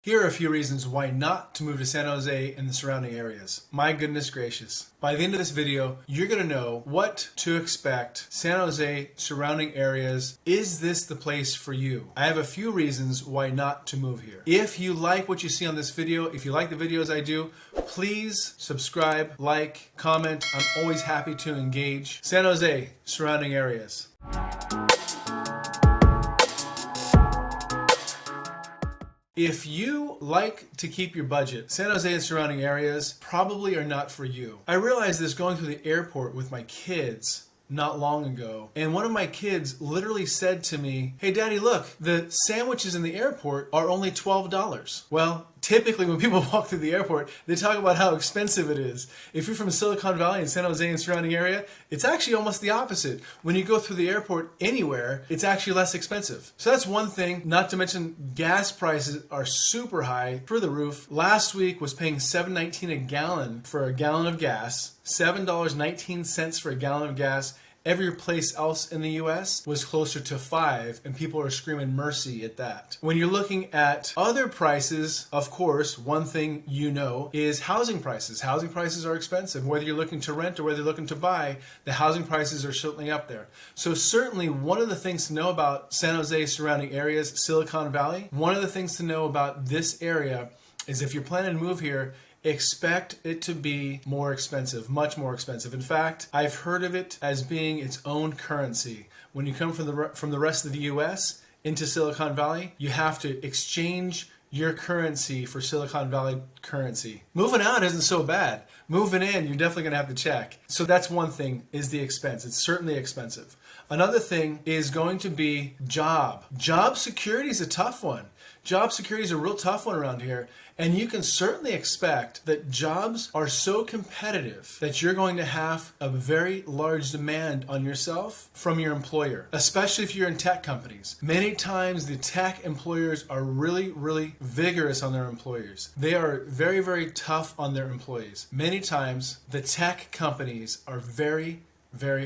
Here are a few reasons why not to move to San Jose and the surrounding areas. My goodness gracious. By the end of this video, you're going to know what to expect. San Jose, surrounding areas. Is this the place for you? I have a few reasons why not to move here. If you like what you see on this video, if you like the videos I do, please subscribe, like, comment. I'm always happy to engage. San Jose, surrounding areas. If you like to keep your budget, San Jose and surrounding areas probably are not for you. I realized this going through the airport with my kids not long ago, and one of my kids literally said to me, "Hey daddy, look, the sandwiches in the airport are only $12. Well, typically when people walk through the airport, they talk about how expensive it is. If you're from Silicon Valley and San Jose and surrounding area, it's actually almost the opposite. When you go through the airport anywhere, it's actually less expensive. So that's one thing, not to mention gas prices are super high, through the roof. Last week was paying $7.19 a gallon for a gallon of gas, $7.19 for a gallon of gas. Every place else in the US was closer to $5, and people are screaming mercy at that. When you're looking at other prices, of course, one thing you know is housing prices. Housing prices are expensive. Whether you're looking to rent or whether you're looking to buy, the housing prices are certainly up there. So certainly one of the things to know about San Jose surrounding areas, Silicon Valley, one of the things to know about this area is if you're planning to move here, expect it to be more expensive, much more expensive. In fact, I've heard of it as being its own currency. When you come from the rest of the US into Silicon Valley, you have to exchange your currency for Silicon Valley currency. Moving out isn't so bad. Moving in, you're definitely going to have to check. So that's one thing, is the expense. It's certainly expensive. Another thing is going to be job. Job security is a tough one. Job security is a real tough one around here, and you can certainly expect that jobs are so competitive that you're going to have a very large demand on yourself from your employer, especially if you're in tech companies. Many times the tech employers are really vigorous on their employers. They are very tough on their employees. Many times the tech companies are very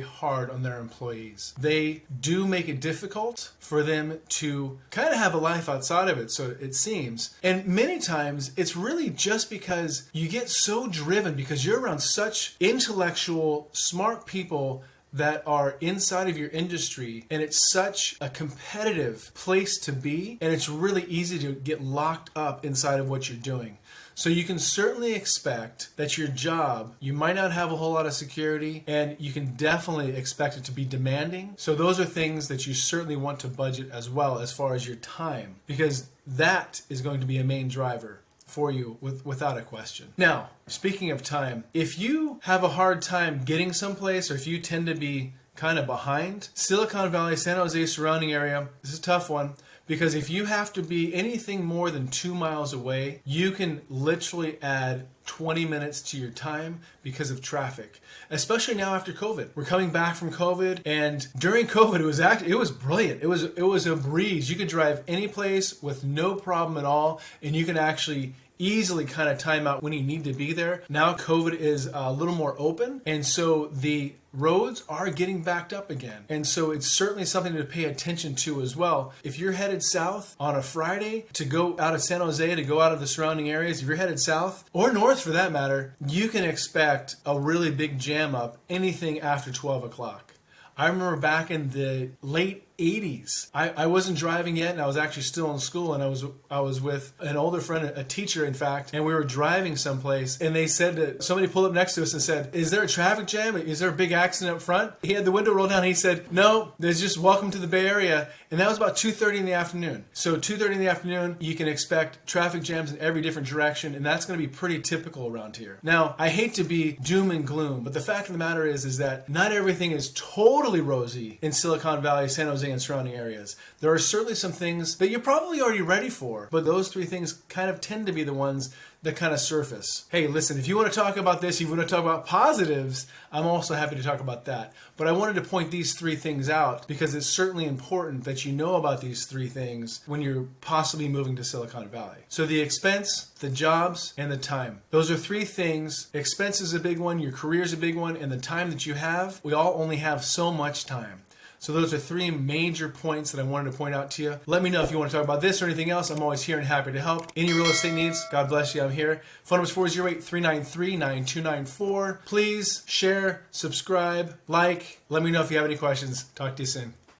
hard on their employees. They do make it difficult for them to kind of have a life outside of it, so it seems. And many times it's really just because you get so driven because you're around such intellectual, smart people that are inside of your industry, and it's such a competitive place to be, and it's really easy to get locked up inside of what you're doing. So you can certainly expect that your job, you might not have a whole lot of security, and you can definitely expect it to be demanding. So those are things that you certainly want to budget as well as far as your time, because that is going to be a main driver for you without a question. Now, speaking of time, if you have a hard time getting someplace, or if you tend to be kind of behind, Silicon Valley, San Jose surrounding area, this is a tough one. Because if you have to be anything more than 2 miles away, you can literally add 20 minutes to your time because of traffic. Especially now after COVID. We're coming back from COVID, and during COVID it was brilliant. It was a breeze. You could drive any place with no problem at all, and you can actually easily kind of time out when you need to be there. Now COVID is a little more open, and so the roads are getting backed up again. And so it's certainly something to pay attention to as well. If you're headed south on a Friday to go out of San Jose, to go out of the surrounding areas, if you're headed south, or north for that matter, you can expect a really big jam up anything after 12 o'clock. I remember back in the late 80s. I wasn't driving yet, and I was actually still in school, and I was with an older friend, a teacher in fact, and we were driving someplace, and they said that somebody pulled up next to us and said, "Is there a traffic jam? Is there a big accident up front?" He had the window rolled down, and he said, "No, there's just welcome to the Bay Area," and that was about 2:30 in the afternoon. So 2:30 in the afternoon, you can expect traffic jams in every different direction, and that's going to be pretty typical around here. Now, I hate to be doom and gloom, but the fact of the matter is that not everything is totally rosy in Silicon Valley, San Jose, and surrounding areas. There are certainly some things that you're probably already ready for, but those three things kind of tend to be the ones that kind of surface. Hey, listen, if you want to talk about this, you want to talk about positives, I'm also happy to talk about that. But I wanted to point these three things out because it's certainly important that you know about these three things when you're possibly moving to Silicon Valley. So the expense, the jobs, and the time. Those are three things. Expense is a big one, your career is a big one, and the time that you have, we all only have so much time. So those are three major points that I wanted to point out to you. Let me know if you want to talk about this or anything else. I'm always here and happy to help. Any real estate needs, God bless you, I'm here. Phone number is 408-393-9294. Please share, subscribe, like. Let me know if you have any questions. Talk to you soon.